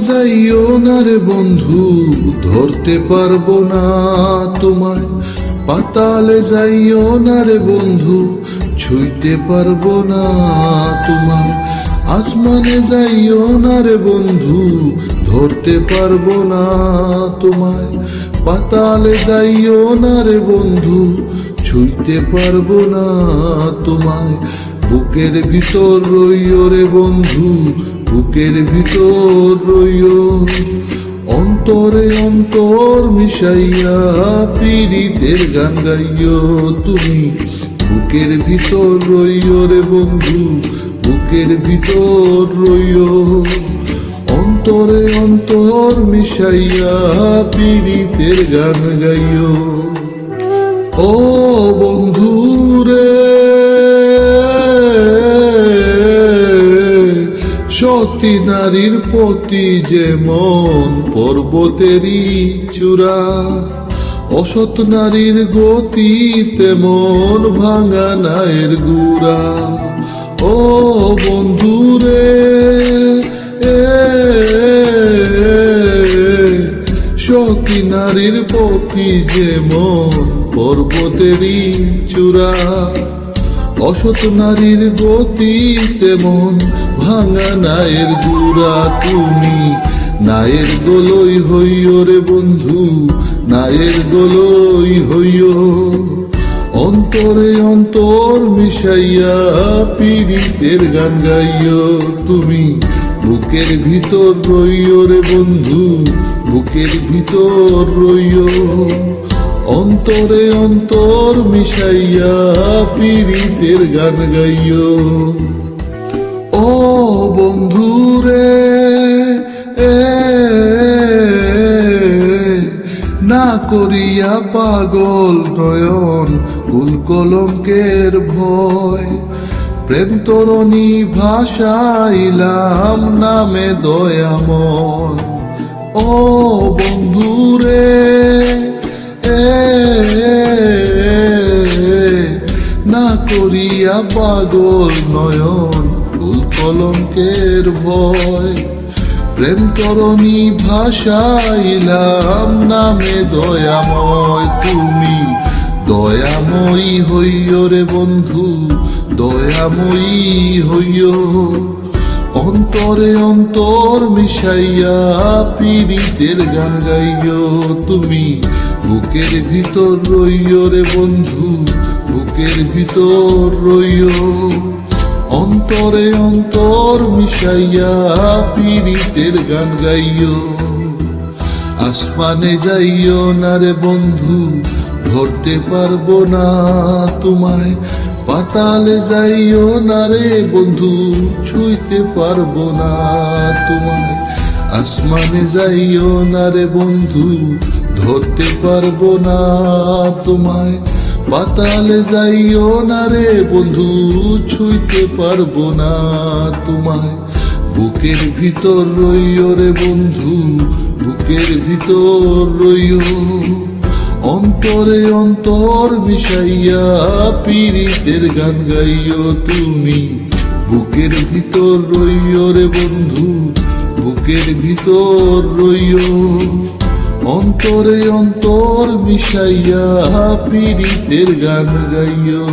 যাইও না রে বন্ধু, ধরতে পারবো না তোমায়। পাতালে যাইও না রে বন্ধু, ছুঁইতে পারবো না তোমায়। আসমানে যাইও না রে বন্ধু, ধরতে পারবো না তোমায়। পাতালে যাইও না রে বন্ধু, ছুঁইতে পারবো না তোমায়। বুকের ভিতর রইও রে বন্ধু, বুকের ভিতর রইও। অন্তরে অন্তর মিশাইয়া পীড়িতের গান গাইও তুমি। বুকের ভিতর রইও রে বন্ধু, বুকের ভিতর রইও। অন্তরে অন্তর মিশাইয়া পীড়িতের গান গাইও। ও বন্ধু রে, সতী নারীর প্রতি যেমন পর্বতেরই চূড়া, অসৎ নারীর গতি তেমন ভাঙা নায়ের গুড়া। ও বন্ধু রে, সতী নারীর প্রতি যেমন পর্বতেরই চূড়া, অসৎ নারীর গতি তেমন ভাঙা নায়ের গুড়া। তুমি নায়ের গোলই হইও রে বন্ধু, নায়ের গোলই হইও। অন্তরে অন্তর মিশাইয়া পীড়িতের গান গাইও তুমি। বুকের ভিতর রইও রে বন্ধু, বুকের ভিতর রইও। অন্তরে অন্তর মিশাইয়া পীড়িতের গান গাইও। ও বন্ধু রে, না করিয়া পাগল নয়ন কুল কলঙ্কের ভয়। প্রেম তরণী ভাষাইলাম নামে দয়াময়। ও বন্ধু রে, না করিয়া পাগল নয়ন কুল কলঙ্কের ভয়। প্রেম তরণী ভাষাইলাম নামে দয়াময়। তুমি দয়াময়ী হইও রে বন্ধু, দয়াময়ী হইও। অন্তরে অন্তর মিশাইয়া পীড়িতের গান গাইও তুমি। বুকের ভিতর রইও রে বন্ধু, বুকের ভিতর রইও। অন্তরে অন্তর মিশাইয়া পীড়িতের গান গাইও। আসমানে যাইও না রে বন্ধু, ধরতে পারবো না তোমায়। পাতালে যাইও না রে বন্ধু, ছুঁইতে পারবো না তোমায়। আসমানে যাইও না রে বন্ধু, ধরতে পারবো না তোমায়। পাতালে যাইও না রে বন্ধু, ছুঁইতে পারবো না তোমায়। বুকের ভিতর রইও রে বন্ধু, বুকের ভিতর রইও। অন্তরে অন্তর মিশাইয়া পীড়িতের গান গাইও তুমি। বুকের ভিতর রইও রে বন্ধু, বুকের ভিতর রইও। অন্তরে অন্তর মিশাইয়া পীড়িতের গান গাইও।